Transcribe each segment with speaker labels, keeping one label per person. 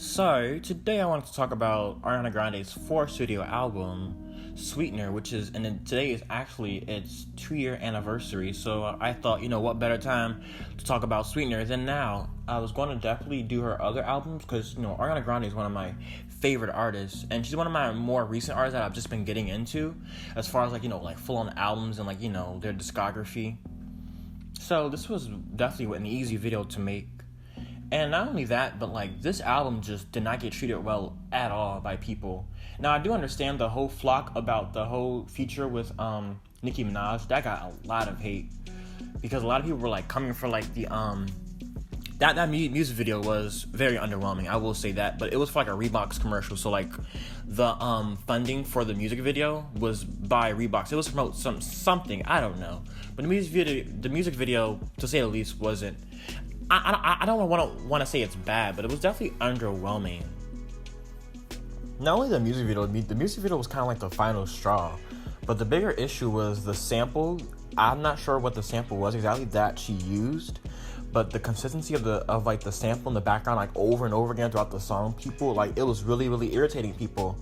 Speaker 1: So, today I wanted to talk about Ariana Grande's fourth studio album, Sweetener, today is actually its 2-year anniversary. So I thought, what better time to talk about Sweetener than now? I was going to definitely do her other albums because, Ariana Grande is one of my favorite artists, and she's one of my more recent artists that I've just been getting into as far as full-on albums and their discography. So this was definitely an easy video to make. And not only that, but this album just did not get treated well at all by people. Now I do understand the whole flock about the whole feature with Nicki Minaj. That got a lot of hate because a lot of people were coming for that music video was very underwhelming. I will say that, but it was for a Reebok's commercial. So the funding for the music video was by Reebok. It was to promote something, I don't know. But the music video, to say the least, wasn't. I don't want to say it's bad, but it was definitely underwhelming. Not only the music video was kind of the final straw, but the bigger issue was the sample. I'm not sure what the sample was exactly that she used, but the consistency of the sample in the background over and over again throughout the song, people it was really, really irritating people.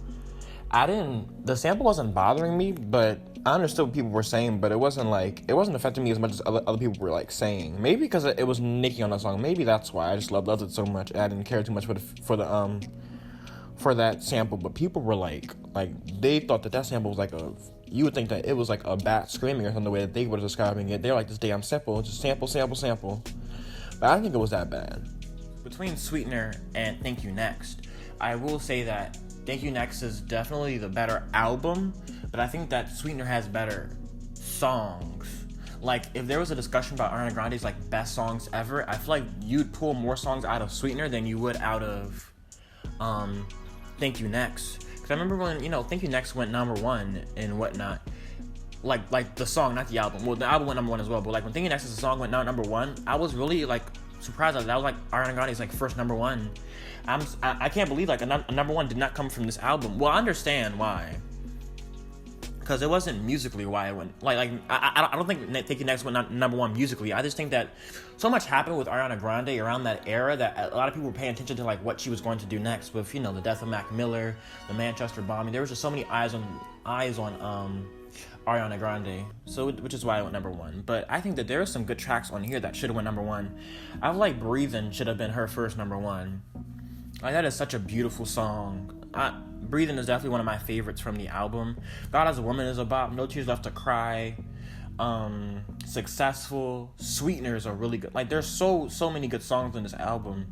Speaker 1: The sample wasn't bothering me, but I understood what people were saying, but it wasn't affecting me as much as other people were saying. Maybe because it was Nicki on the song. Maybe that's why I just loved it so much. I didn't care too much for that sample, but people were they thought that sample was you would think that it was a bat screaming or something, the way that they were describing it. They were this damn sample, just sample. But I don't think it was that bad. Between Sweetener and Thank You Next, I will say that Thank You Next is definitely the better album, but I think that Sweetener has better songs. If there was a discussion about Ariana Grande's best songs ever, I feel like you'd pull more songs out of Sweetener than you would out of Thank You Next. Because I remember when Thank You Next went number one and whatnot. The song, not the album. Well, the album went number one as well, but when Thank You Next as a song went number one, I was really surprised that was Ariana Grande's first number one. I can't believe a number one did not come from this album. Well, I understand why, because it wasn't musically why it went. I don't think Thank You Next went number one musically. I just think that so much happened with Ariana Grande around that era that a lot of people were paying attention to what she was going to do next with the death of Mac Miller, the Manchester bombing. There was just so many eyes on Ariana Grande, which is why I went number one. But I think that there are some good tracks on here that should have went number one. I feel like Breathin' should have been her first number one. That is such a beautiful song. Breathin' is definitely one of my favorites from the album. God as a Woman is a bop. No Tears Left to Cry. Successful. Sweetener is a really good. There's so many good songs in this album.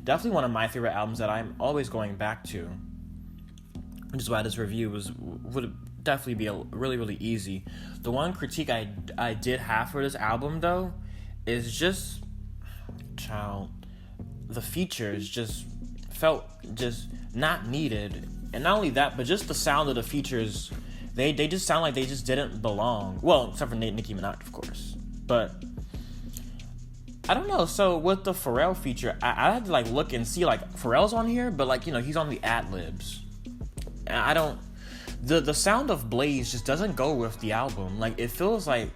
Speaker 1: Definitely one of my favorite albums that I'm always going back to. Which is why this review would definitely be really, really easy. The one critique I did have for this album though is just the features just felt just not needed. And not only that, but just the sound of the features, they just sound like they just didn't belong. Well, except for Nicki Minaj, of course. But I don't know. So with the Pharrell feature, I had to look and see Pharrell's on here, but he's on the ad-libs. And I don't. The sound of Blaze just doesn't go with the album. It feels like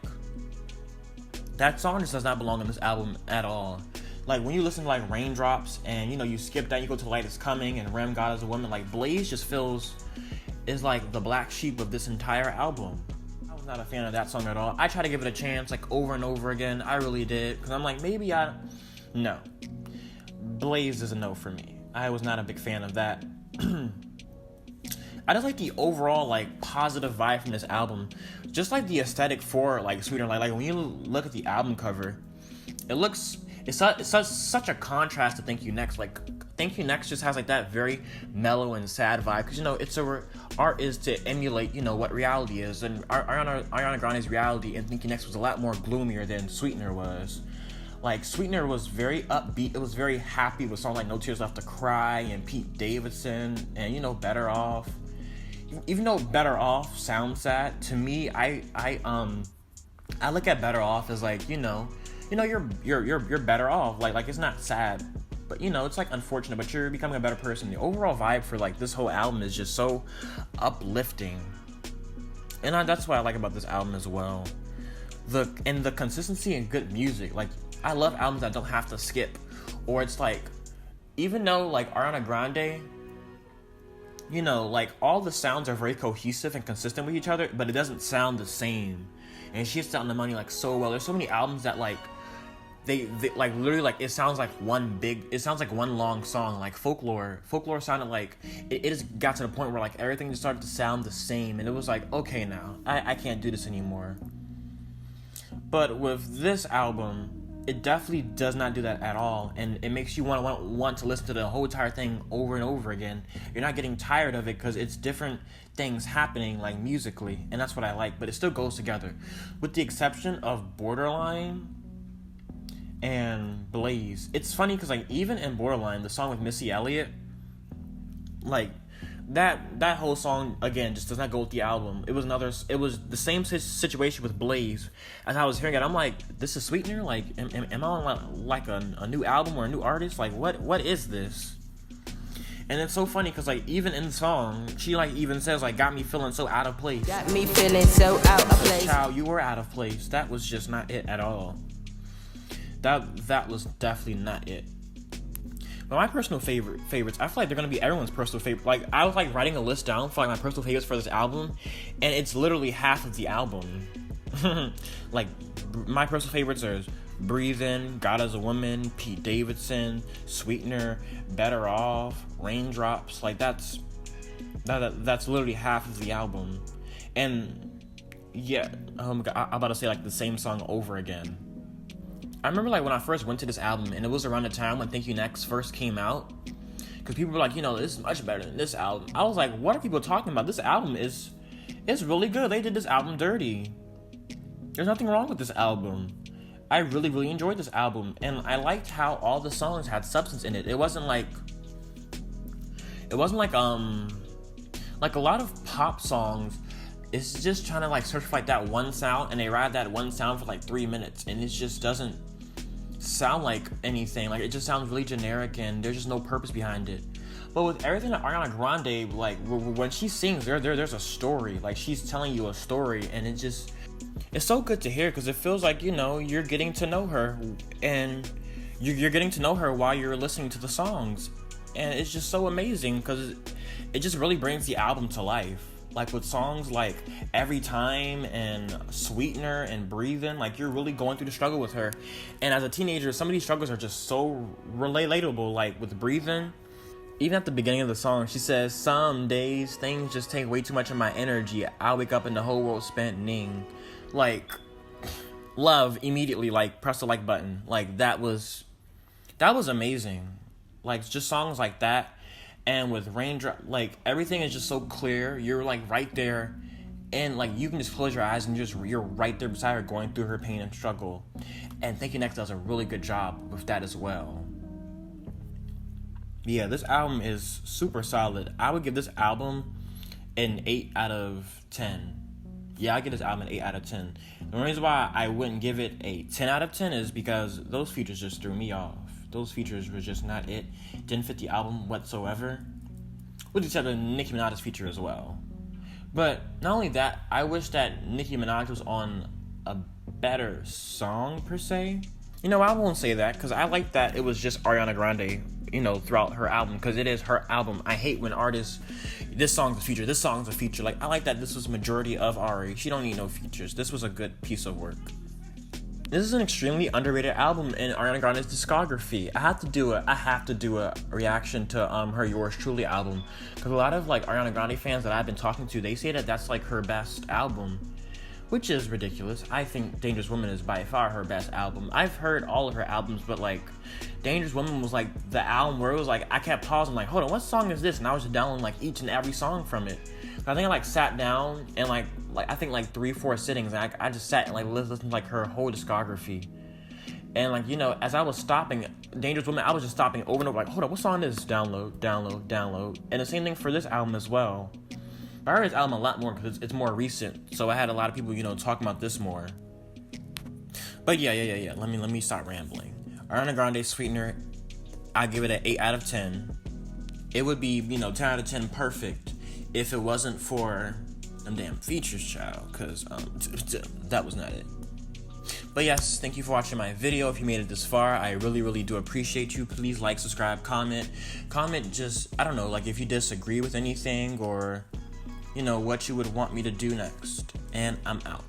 Speaker 1: that song just does not belong in this album at all. When you listen to Raindrops and you skip that, you go to Light Is Coming and Rem God as a Woman, Blaze just is the black sheep of this entire album. I was not a fan of that song at all. I tried to give it a chance over and over again. I really did, because I'm no. Blaze is a no for me. I was not a big fan of that. I just like the overall positive vibe from this album, just the aesthetic for Sweetener. When you look at the album cover, it's such a contrast to Thank You Next. Thank You Next just has that very mellow and sad vibe, because art is to emulate what reality is, and Ariana Grande's reality in Thank You Next was a lot more gloomier than Sweetener was. Sweetener was very upbeat. It was very happy with songs like No Tears Left to Cry and Pete Davidson and Better Off. Even though Better Off sounds sad, to me, I look at Better Off as you're better off. It's not sad, but it's unfortunate, but you're becoming a better person. The overall vibe for this whole album is just so uplifting, and that's what I like about this album as well. The consistency and good music. I love albums that don't have to skip, or it's even though like Ariana Grande, you know, like all the sounds are very cohesive and consistent with each other, but it doesn't sound the same. And she hits out the money like so well. There's so many albums that like they like literally like it sounds like one long song. Like folklore sounded like it just got to the point where like everything just started to sound the same, and it was like, okay, now I can't do this anymore. But with this album, it definitely does not do that at all, and it makes you want to listen to the whole entire thing over and over again. You're not getting tired of it because it's different things happening like musically, and that's what I like. But it still goes together, with the exception of Borderline and Blaze. It's funny because like even in Borderline, the song with Missy Elliott, like that whole song again just does not go with the album. It was the same situation with Blaze. As I was hearing it, I'm like, this is Sweetener? Like am I on like a new album or a new artist? Like what is this? And it's so funny because like even in the song, she like even says like, got me feeling so out of place.
Speaker 2: Got me feeling so out of place.
Speaker 1: Child, you were out of place. That was just not it at all. That was definitely not it. But my personal favorites, I feel like they're gonna be everyone's personal favorite. Like I was like writing a list down for like my personal favorites for this album, and it's literally half of the album. Like my personal favorites are Breathin', God as a Woman, Pete Davidson, Sweetener, Better Off, Raindrops. Like that's literally half of the album. And yeah, I'm about to say like the same song over again. I remember like when I first went to this album, and it was around the time when Thank You Next first came out, because people were like, you know, this is much better than this album. I was like, what are people talking about? This album is really good. They did this album dirty. There's nothing wrong with this album. I really, really enjoyed this album, and I liked how all the songs had substance in it. It wasn't like a lot of pop songs. It's just trying to like search for like that one sound, and they ride that one sound for like 3 minutes, and it just doesn't sound like anything. Like it just sounds really generic, and there's just no purpose behind it. But with everything that Ariana Grande, like when she sings, there's a story. Like she's telling you a story, and it's so good to hear, because it feels like, you know, you're getting to know her, and you're getting to know her while you're listening to the songs, and it's just so amazing because it just really brings the album to life. Like with songs like Every Time and Sweetener and Breathin', like you're really going through the struggle with her. And as a teenager, some of these struggles are just so relatable. Like with Breathin', even at the beginning of the song, she says, some days things just take way too much of my energy. I wake up and the whole world's spinning. Like, love immediately, like press the like button. Like that was amazing. Like just songs like that. And with Raindrop, like everything is just so clear. You're like right there, and like you can just close your eyes and you're right there beside her, going through her pain and struggle. And Thank You Next does a really good job with that as well. Yeah, this album is super solid. I would give this album an 8 out of 10. Yeah, I give this album an 8 out of 10. The reason why I wouldn't give it a 10 out of 10 is because those features just threw me off. Those features were just not it. Didn't fit the album whatsoever. With the exception of Nicki Minaj's feature as well. But not only that, I wish that Nicki Minaj was on a better song per se. You know, I won't say that, because I like that it was just Ariana Grande, you know, throughout her album, because it is her album. I hate when artists, this song's a feature, this song's a feature. Like, I like that this was majority of Ari. She don't need no features. This was a good piece of work. This is an extremely underrated album in Ariana Grande's discography. I have to do a reaction to her Yours Truly album, because a lot of like Ariana Grande fans that I've been talking to, they say that that's like her best album, which is ridiculous. I think Dangerous Woman is by far her best album. I've heard all of her albums, but like Dangerous Woman was like the album where it was like I kept pausing, like, hold on, what song is this? And I was just downloading like each and every song from it. I think I like sat down and like I think like 3-4 sittings, and I just sat and like listened to like her whole discography. And like, you know, as I was stopping Dangerous Woman, I was just stopping over and over, like, hold on, what song is this? Download. And the same thing for this album as well. But I heard this album a lot more because it's more recent, so I had a lot of people, you know, talking about this more. But yeah. Let me stop rambling. Ariana Grande, Sweetener, I give it an 8 out of 10. It would be, you know, 10 out of 10 perfect if it wasn't for them damn features, child, because that was not it. But yes, thank you for watching my video. If you made it this far, I really do appreciate you. Please like, subscribe, comment just, I don't know, like if you disagree with anything or, you know, what you would want me to do next. And I'm out.